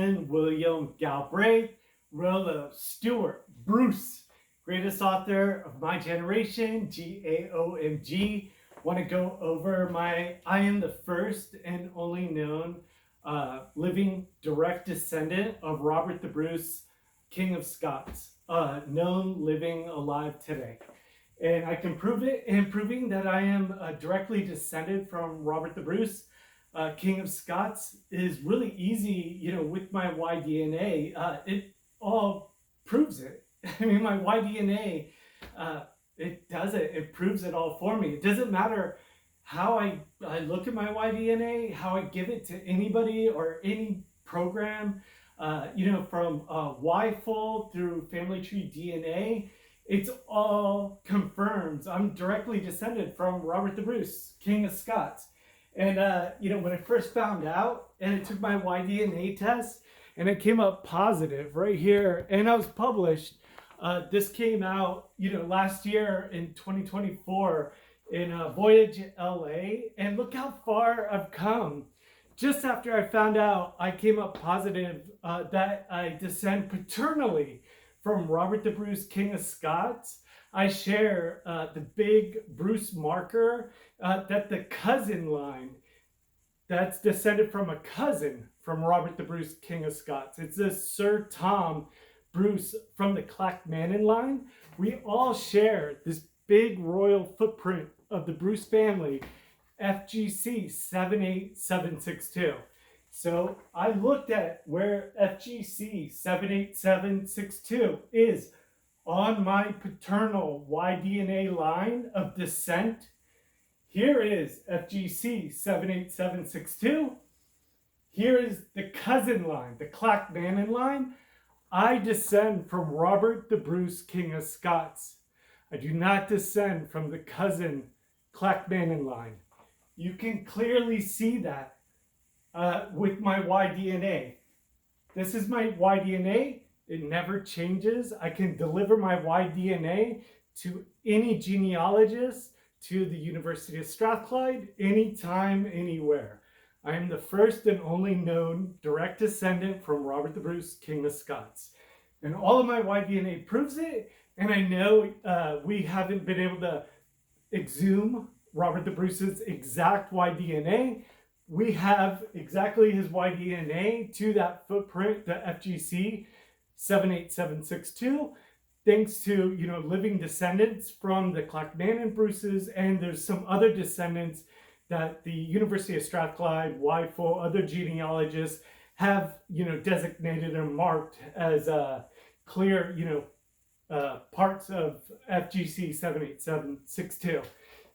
Captain William Galbraith Rollo Stuart Bruce, greatest author of my generation, GAOMG. Want to go over I am the first and only known living direct descendant of Robert the Bruce, King of Scots, known living alive today. And I can prove it in proving that I am directly descended from Robert the Bruce, King of Scots, is really easy, with my Y-DNA. It all proves it. I mean, my Y-DNA, it does it. It proves it all for me. It doesn't matter how I look at my Y-DNA, how I give it to anybody or any program, from Y-Fold through family tree DNA. It's all confirms I'm directly descended from Robert the Bruce, King of Scots. And, when I first found out and I took my Y-DNA test and it came up positive right here and I was published, this came out, last year in 2024 in Voyage LA. And look how far I've come. Just after I found out, I came up positive that I descend paternally from Robert the Bruce, King of Scots. I share the big Bruce marker that the cousin line that's descended from a cousin from Robert the Bruce, King of Scots. It's this Sir Tom Bruce from the Clackmannan line. We all share this big royal footprint of the Bruce family, FGC78762. So I looked at where FGC78762 is on my paternal Y-DNA line of descent. Here is FGC78762. Here is the cousin line, the Clackmannan line. I descend from Robert the Bruce, King of Scots. I do not descend from the cousin Clackmannan line. You can clearly see that with my Y-DNA. This is my Y-DNA. It never changes. I can deliver my Y-DNA to any genealogist, to the University of Strathclyde, anytime, anywhere. I am the first and only known direct descendant from Robert the Bruce, King of Scots. And all of my Y-DNA proves it. And I know we haven't been able to exhume Robert the Bruce's exact Y-DNA. We have exactly his Y-DNA to that footprint, the FGC 78762, thanks to, living descendants from the Clackmannan Bruces, and there's some other descendants that the University of Strathclyde, Y-Fold, other genealogists have, designated and marked as clear, parts of FGC 78762.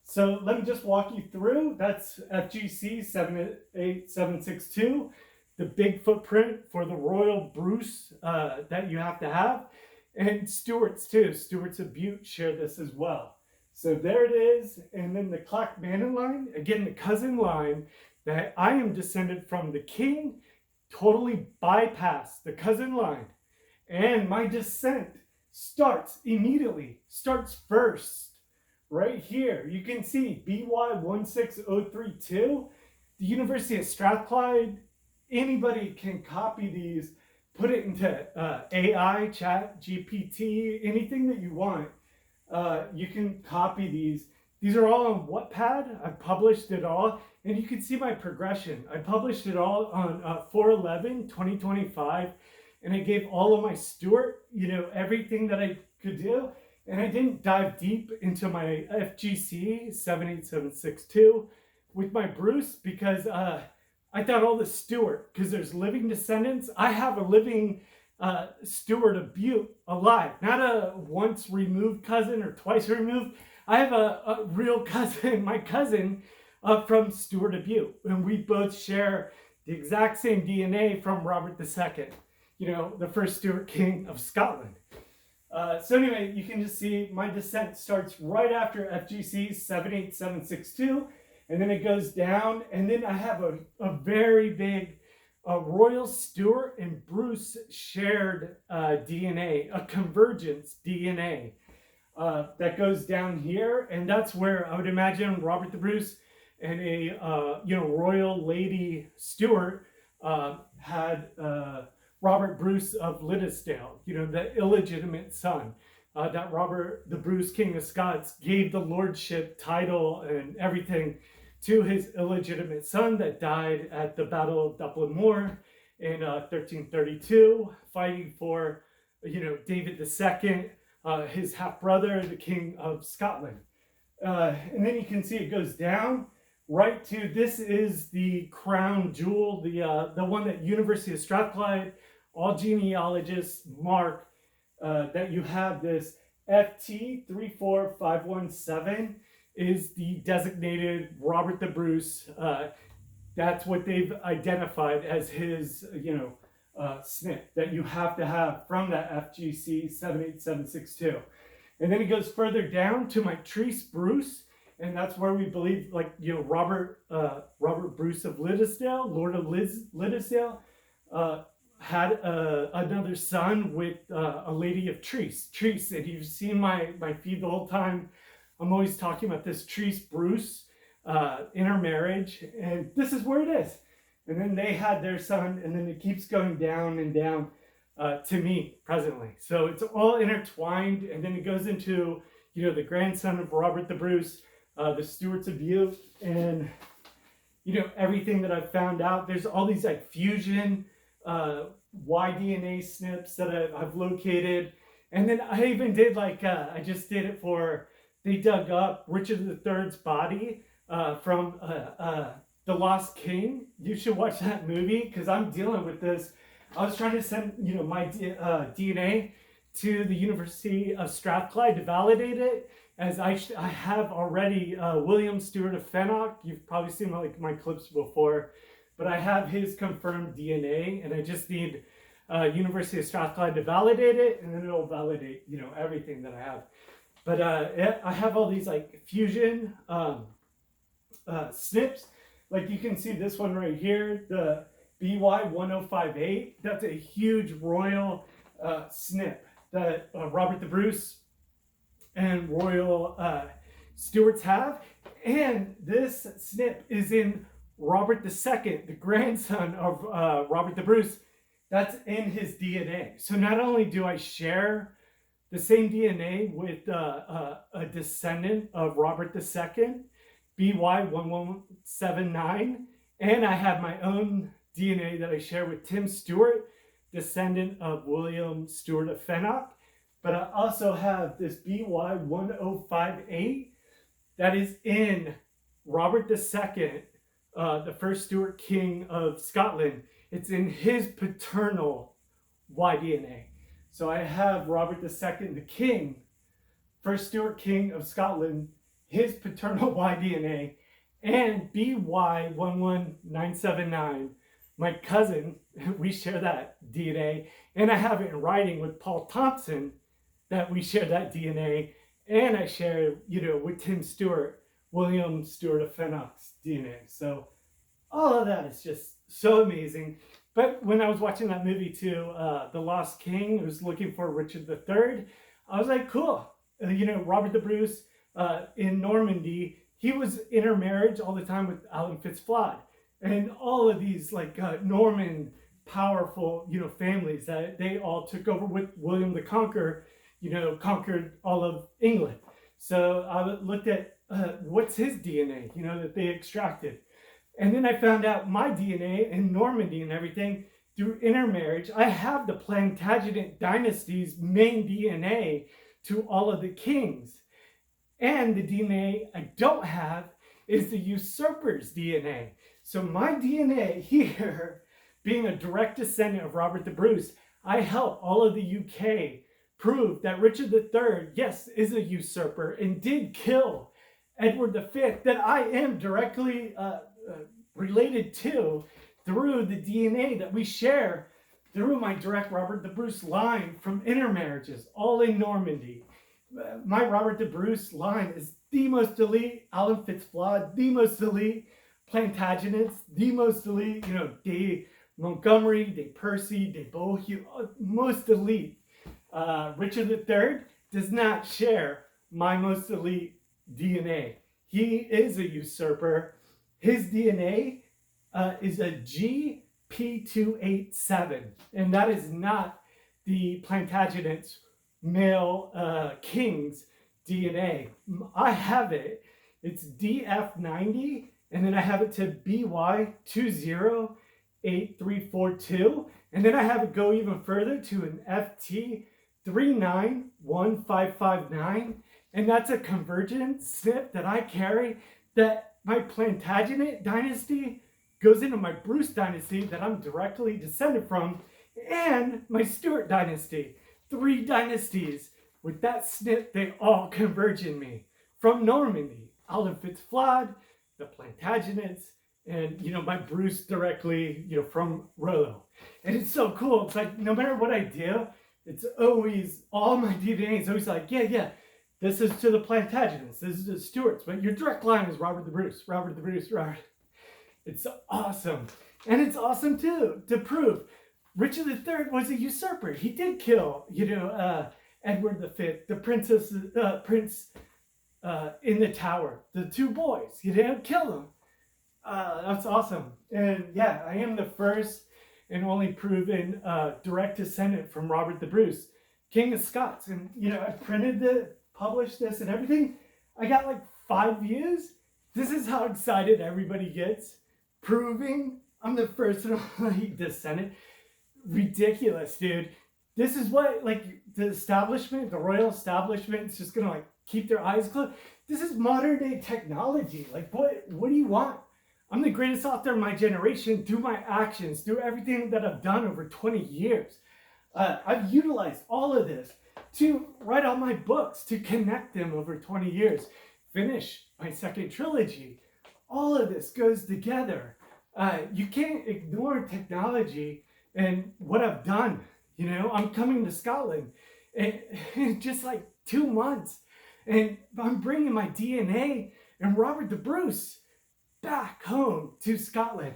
So let me just walk you through. That's FGC 78762, the big footprint for the Royal Bruce that you have to have. And Stuart's too. Stuart's of Butte share this as well. So there it is. And then the Clackmannan line, again, the cousin line that I am descended from the king, totally bypassed the cousin line. And my descent starts first. Right here, you can see BY103228. The University of Strathclyde, anybody can copy these, put it into AI, chat, GPT, anything that you want. You can copy these. These are all on Wattpad. I published it all, and you can see my progression. I published it all on 4/11/2025, and I gave all of my Stuart, everything that I could do. And I didn't dive deep into my FGC 78762 with my Bruce because I thought all the Stuart, because there's living descendants. I have a living Stuart of Butte alive, not a once removed cousin or twice removed. I have a real cousin, my cousin from Stuart of Butte. And we both share the exact same DNA from Robert II, the first Stuart King of Scotland. So anyway, you can just see my descent starts right after FGC 78762, and then it goes down, and then I have a very big Royal Stuart and Bruce shared DNA, a convergence DNA that goes down here, and that's where I would imagine Robert the Bruce and a Royal Lady Stuart had Robert Bruce of Liddesdale, the illegitimate son. That Robert the Bruce, King of Scots, gave the lordship title and everything to his illegitimate son that died at the Battle of Dublin Moor in 1332, fighting for, David II, his half-brother, the King of Scotland. And then you can see it goes down right to, this is the crown jewel, the one that University of Strathclyde, all genealogists mark, that you have this FT34517 is the designated Robert the Bruce. That's what they've identified as his, SNP that you have to have from that FGC78762. And then it goes further down to my Treese Bruce, and that's where we believe, Robert Bruce of Liddesdale, Lord of Liddesdale, had another son with a lady of Treese. Treese, and you've seen my feed the whole time. I'm always talking about this Treese Bruce intermarriage, and this is where it is. And then they had their son, and then it keeps going down and down to me presently. So it's all intertwined, and then it goes into, the grandson of Robert the Bruce, the Stuarts of Bute, and, everything that I've found out. There's all these fusion Y-DNA SNPs that I've located. And then I even did I just did it for, they dug up Richard III's body from The Lost King. You should watch that movie because I'm dealing with this. I was trying to send, my DNA to the University of Strathclyde to validate it, as I have already William Stuart of Fennock. You've probably seen my clips before, but I have his confirmed DNA, and I just need University of Strathclyde to validate it, and then it'll validate, everything that I have. But I have all these fusion SNPs. You can see this one right here, the BY1058. That's a huge royal SNP that Robert the Bruce and Royal Stuarts have. And this SNP is in Robert II, the grandson of Robert the Bruce. That's in his DNA. So not only do I share the same DNA with a descendant of Robert II, BY1179, and I have my own DNA that I share with Tim Stuart, descendant of William Stuart of Fennock, but I also have this BY1058 that is in Robert II, the first Stuart King of Scotland. It's in his paternal Y-DNA. So I have Robert II, the King, first Stuart King of Scotland, his paternal Y-DNA, and BY11979, my cousin, we share that DNA, and I have it in writing with Paul Thompson that we share that DNA, and I share, with Tim Stuart, William Stuart of Fennock's DNA. So all of that is just so amazing. But when I was watching that movie too, The Lost King, who's looking for Richard III, I was like, cool. Robert the Bruce in Normandy, he was intermarriage all the time with Alan Fitzflod. And all of these Norman powerful, families that they all took over with William the Conqueror, conquered all of England. So I looked at what's his DNA, that they extracted. And then I found out my DNA in Normandy and everything through intermarriage. I have the Plantagenet dynasty's main DNA to all of the kings. And the DNA I don't have is the usurper's DNA. So my DNA here, being a direct descendant of Robert the Bruce, I help all of the UK prove that Richard III, yes, is a usurper and did kill Edward V, that I am directly related to through the DNA that we share through my direct Robert the Bruce line from intermarriages, all in Normandy. My Robert the Bruce line is the most elite Alan Fitzflod, the most elite Plantagenets, the most elite, de Montgomery, de Percy, de Beaulieu, most elite. Richard III does not share my most elite DNA. He is a usurper. His DNA is a P287, and that is not the Plantagenets male king's DNA. I have it. It's DF90, and then I have it to BY103228 and then I have it go even further to an FT90613, and that's a convergence SNP that I carry, that my Plantagenet dynasty goes into my Bruce dynasty that I'm directly descended from, and my Stuart dynasty. 3 dynasties. With that SNP, they all converge in me. From Normandy, Alan Fitzflod, the Plantagenets, and, you know, my Bruce directly, you know, from Rollo. And it's so cool. It's like, no matter what I do, it's always, all my DNA is always like, yeah, this is to the Plantagenets, this is to the Stuarts, but your direct line is Robert the Bruce. It's awesome. And it's awesome, too, to prove Richard III was a usurper. He did kill, you know, Edward V, the prince in the tower, the 2 boys. He didn't kill them. That's awesome. And yeah, I am the first and only proven direct descendant from Robert the Bruce, King of Scots. And, you know, I printed it, published this and everything. I got like 5 views. This is how excited everybody gets, proving I'm the first and only descendant. Ridiculous, dude. This is what, like, the establishment, the royal establishment is just gonna, like, keep their eyes closed. This is modern day technology. Like, what do you want? I'm the greatest author of my generation through my actions, through everything that I've done over 20 years. I've utilized all of this to write all my books, to connect them over 20 years, finish my 2nd trilogy. All of this goes together. You can't ignore technology and what I've done. You know, I'm coming to Scotland in just like 2 months, and I'm bringing my DNA and Robert the Bruce back home to Scotland.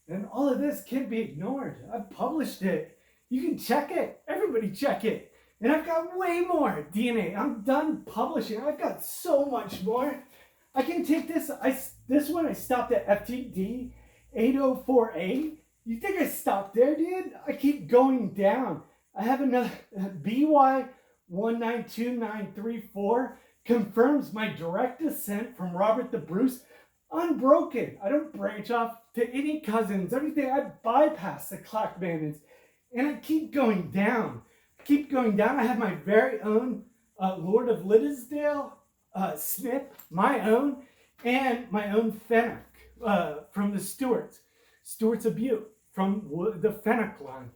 And all of this can't be ignored. I've published it. You can check it. Everybody check it. And I've got way more DNA. I'm done publishing. I've got so much more. I can take this. This one I stopped at FTD 8048. You think I stopped there, dude? I keep going down. I have another BY103228 confirms my direct descent from Robert the Bruce, unbroken. I don't branch off to any cousins, everything. I bypass the Clackmannans, and I keep going down. I have my very own Lord of Liddesdale SNP, my own, and my own Fennec from the Stuarts of Butte, from the Fennec line.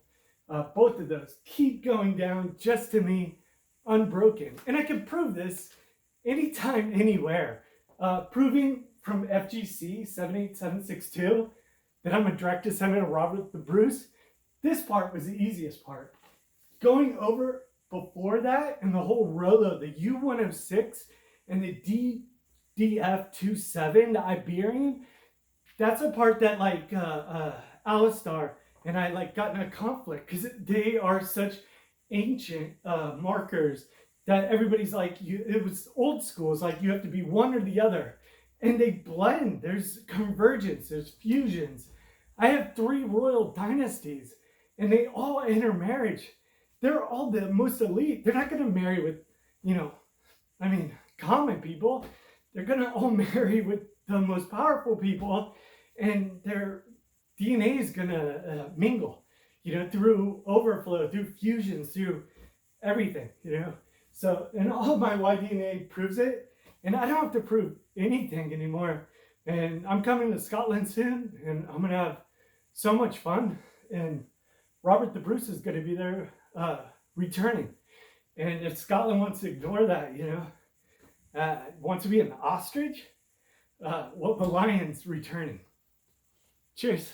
Both of those keep going down just to me, unbroken. And I can prove this anytime, anywhere. Proving from FGC78762 that I'm a direct descendant of Robert the Bruce. This part was the easiest part. Going over before that and the whole Rollo, the U106 and the DF27, the Iberian, that's a part that, like, Alistar and I, like, got in a conflict because they are such ancient markers that everybody's like, it was old school. It's like you have to be one or the other. And they blend. There's convergence. There's fusions. I have 3 royal dynasties, and they all intermarriage. They're all the most elite. They're not going to marry with, you know, I mean, common people. They're going to all marry with the most powerful people, and their DNA is going to mingle, you know, through overflow, through fusions, through everything, you know. So, and all of my Y-DNA proves it, and I don't have to prove anything anymore. And I'm coming to Scotland soon, and I'm going to have so much fun. And Robert the Bruce is going to be there returning. And if Scotland wants to ignore that, you know, wants to be an ostrich, well, the lion's returning. Cheers.